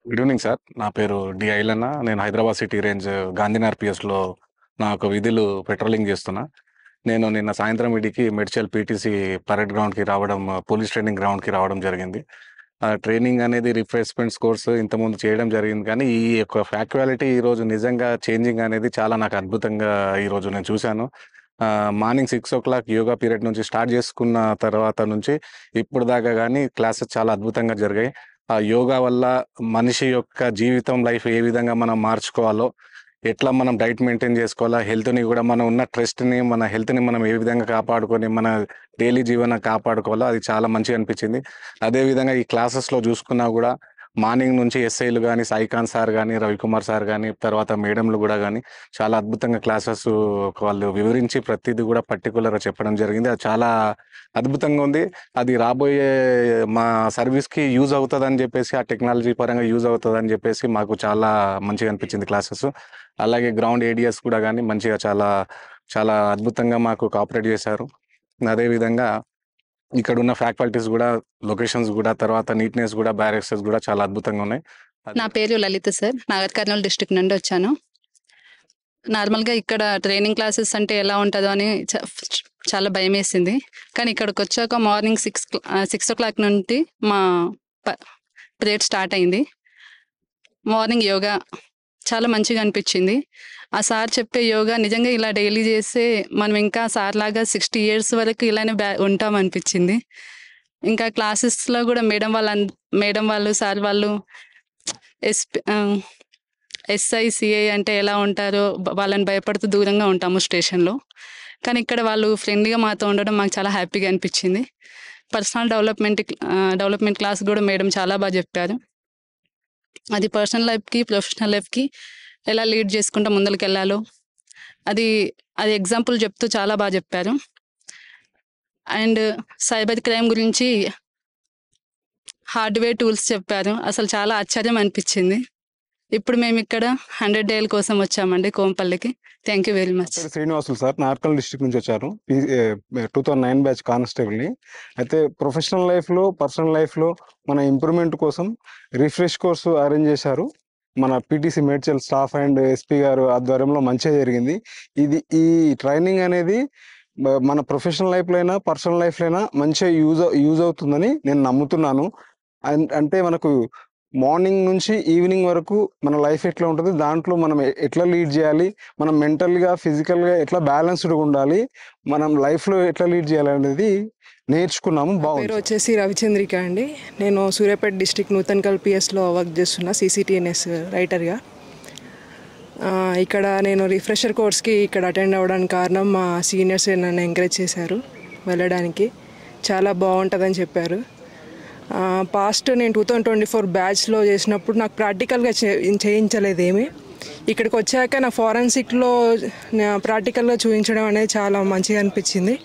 Good evening sir. నా పేరు D ఐలన్న. నేను హైదరాబాద్ సిటీ రేంజ్ గాంధీనగర్ పిఎస్లో నా యొక్క విధులు పెట్రోలింగ్ చేస్తున్నా. నేను నిన్న సాయంత్రం వీడికి మెడ్చల్ పీటీసీ పరేడ్ గ్రౌండ్కి రావడం, పోలీస్ ట్రైనింగ్ గ్రౌండ్కి రావడం జరిగింది. ట్రైనింగ్ అనేది రిఫ్రెష్మెంట్స్ కోర్సు ఇంతకుముందు చేయడం జరిగింది, కానీ ఈ యొక్క ఫ్యాక్చువాలిటీ ఈరోజు నిజంగా చేంజింగ్ అనేది చాలా నాకు అద్భుతంగా ఈరోజు నేను చూశాను. మార్నింగ్ 6 o'clock యోగా పీరియడ్ నుంచి స్టార్ట్ చేసుకున్న తర్వాత నుంచి ఇప్పుడు దాకా కానీ క్లాసెస్ చాలా అద్భుతంగా జరిగాయి. ఆ యోగా వల్ల మనిషి యొక్క జీవితం, లైఫ్ ఏ విధంగా మనం మార్చుకోవాలో, ఎట్లా మనం డైట్ మెయింటైన్ చేసుకోవాలా, హెల్త్ని కూడా మనం ఉన్న ట్రెస్ట్ని, మన హెల్త్ని మనం ఏ విధంగా కాపాడుకొని మన డైలీ జీవనం కాపాడుకోవాలో అది చాలా మంచిగా అనిపించింది. అదేవిధంగా ఈ క్లాసెస్లో చూసుకున్నా కూడా మార్నింగ్ నుంచి ఎస్ఐలు కానీ, సాయికాంత్ సార్ కానీ, రవికుమార్ సార్ కానీ, తర్వాత మేడంలు కూడా కానీ చాలా అద్భుతంగా క్లాసెస్ వాళ్ళు వివరించి ప్రతిదీ కూడా పర్టికులర్గా చెప్పడం జరిగింది. అది చాలా అద్భుతంగా ఉంది. అది రాబోయే మా సర్వీస్కి యూజ్ అవుతుందని చెప్పేసి, ఆ టెక్నాలజీ పరంగా యూజ్ అవుతుందని చెప్పేసి మాకు చాలా మంచిగా అనిపించింది క్లాసెస్. అలాగే గ్రౌండ్ ఏడిఎస్ కూడా కానీ మంచిగా చాలా చాలా అద్భుతంగా మాకు కోఆపరేట్ చేశారు. అదేవిధంగా ఇక్కడ ఉన్న ఫ్యాకల్టీస్ కూడా, లొకేషన్స్ కూడా, తర్వాత నీట్నెస్ కూడా, బ్యారెక్సెస్ కూడా చాలా అద్భుతంగా ఉన్నాయి. నా పేరు లలిత సార్. నాగర్ కర్నూలు డిస్ట్రిక్ట్ నుండి వచ్చాను. నార్మల్గా ఇక్కడ ట్రైనింగ్ క్లాసెస్ అంటే ఎలా ఉంటుందో అని చాలా భయం వేసింది. కానీ ఇక్కడికి వచ్చాక మార్నింగ్ 6 o'clock నుండి మా పీరియడ్ స్టార్ట్ అయింది. మార్నింగ్ యోగా చాలా మంచిగా అనిపించింది. ఆ సార్ చెప్పే యోగా నిజంగా ఇలా డైలీ చేస్తే మనం ఇంకా సార్ లాగా 60 years వరకు ఇలానే ఉంటాం అనిపించింది. ఇంకా క్లాసెస్లో కూడా మేడం వాళ్ళు సార్ వాళ్ళు ఎస్ఐ సిఐ అంటే ఎలా ఉంటారో వాళ్ళని భయపడుతూ దూరంగా ఉంటాము స్టేషన్లో. కానీ ఇక్కడ వాళ్ళు ఫ్రెండ్లీగా మాతో ఉండడం మాకు చాలా హ్యాపీగా అనిపించింది. పర్సనల్ డెవలప్మెంట్ క్లాస్ కూడా మేడం చాలా బాగా చెప్పారు. అది పర్సనల్ లైఫ్కి ప్రొఫెషనల్ లైఫ్కి ఎలా లీడ్ చేసుకుంటూ ముందరికి వెళ్ళాలో అది అది ఎగ్జాంపుల్ చెప్తూ చాలా బాగా చెప్పారు. అండ్ సైబర్ క్రైమ్ గురించి హార్డ్వేర్ టూల్స్ చెప్పారు. అసలు చాలా ఆశ్చర్యం అనిపించింది. ఇప్పుడు మేము ఇక్కడ 100 డేల కోసం వచ్చామండి కోంపల్లికి. Thank you very much. Srinivasulu sir, Narkal district నుంచి వచ్చారు. 2009 బ్యాచ్ కానిస్టేబుల్ని. అయితే ప్రొఫెషనల్ లైఫ్లో, పర్సనల్ లైఫ్లో మన ఇంప్రూవ్మెంట్ కోసం రిఫ్రెష్ కోర్సు అరేంజ్ చేశారు. మన PTC Medchal staff and SP గారు ఆధ్వర్యంలో మంచిగా జరిగింది. ఈ ట్రైనింగ్ అనేది మన ప్రొఫెషనల్ లైఫ్లో అయినా పర్సనల్ లైఫ్లో అయినా మంచిగా యూజ్ అవుతుందని నేను నమ్ముతున్నాను. అంటే మనకు మార్నింగ్ నుంచి ఈవినింగ్ వరకు మన లైఫ్ ఎట్లా ఉంటుంది, దాంట్లో మనం ఎట్లా లీడ్ చేయాలి, మనం మెంటల్గా ఫిజికల్గా ఎట్లా బ్యాలెన్స్డ్గా ఉండాలి, మనం లైఫ్లో ఎట్లా లీడ్ చేయాలి అనేది నేర్చుకున్నాము. పేరు వచ్చేసి రవిచంద్రిక అండి. నేను సూర్యాపేట డిస్ట్రిక్ట్ నూతన్కల్ పిఎస్లో వర్క్ చేస్తున్నా సిసిటిఎన్ఎస్ రైటర్గా. ఇక్కడ నేను రిఫ్రెషర్ కోర్స్కి ఇక్కడ అటెండ్ అవ్వడానికి కారణం మా సీనియర్స్ నన్ను ఎంకరేజ్ చేశారు వెళ్ళడానికి. చాలా బాగుంటుందని చెప్పారు. పాస్ట్ నేను 2024 బ్యాచ్లో చేసినప్పుడు నాకు ప్రాక్టికల్గా చేయించలేదు ఏమి. ఇక్కడికి వచ్చాక నా ఫారెన్సిక్లో ప్రాక్టికల్గా చూపించడం అనేది చాలా మంచిగా అనిపించింది.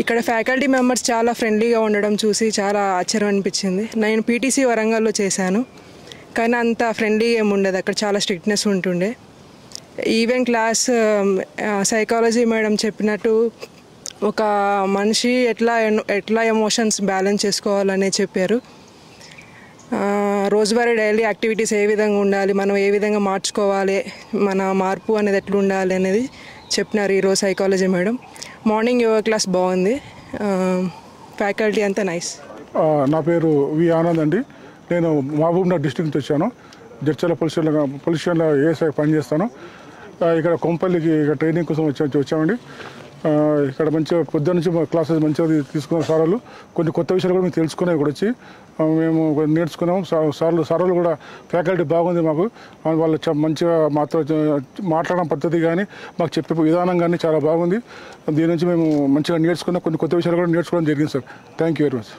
ఇక్కడ ఫ్యాకల్టీ మెంబర్స్ చాలా ఫ్రెండ్లీగా ఉండడం చూసి చాలా ఆశ్చర్యం అనిపించింది. నేను పీటీసీ వరంగల్లో చేశాను, కానీ అంత ఫ్రెండ్లీగా ఏమి ఉండదు, అక్కడ చాలా స్ట్రిక్ట్నెస్ ఉంటుండే. ఈవెన్ క్లాస్ సైకాలజీ మేడం చెప్పినట్టు ఒక మనిషి ఎట్లా ఎమోషన్స్ బ్యాలెన్స్ చేసుకోవాలనే చెప్పారు. రోజువారీ డైలీ యాక్టివిటీస్ ఏ విధంగా ఉండాలి, మనం ఏ విధంగా మార్చుకోవాలి, మన మార్పు అనేది ఎట్లా ఉండాలి అనేది చెప్పినారు ఈరోజు psychology madam. Morning yoga class బాగుంది, ఫ్యాకల్టీ అంతా నైస్. నా పేరు వి ఆనంద్ అండి. నేను మహబూబ్నగర్ డిస్ట్రిక్ట్ నుంచి వచ్చాను. జడ్చర్ల పొలిషన్లో ఏఎస్ఐ పనిచేస్తాను. ఇక్కడ కొంపల్లికి ఇక్కడ ట్రైనింగ్ కోసం వచ్చామండి. ఇక్కడ మంచిగా పొద్దున్న నుంచి క్లాసెస్ మంచిగా తీసుకున్న సార్లు కొన్ని కొత్త విషయాలు కూడా మేము తెలుసుకునేవి కూడా వచ్చి మేము నేర్చుకున్నాము. సార్లు కూడా ఫ్యాకల్టీ బాగుంది మాకు. వాళ్ళు మంచిగా మాతో మాట్లాడడం పద్ధతి కానీ మాకు చెప్పే విధానం కానీ చాలా బాగుంది. దీని నుంచి మేము మంచిగా నేర్చుకున్న కొన్ని కొత్త విషయాలు కూడా నేర్చుకోవడం జరిగింది sir. Thank you very much.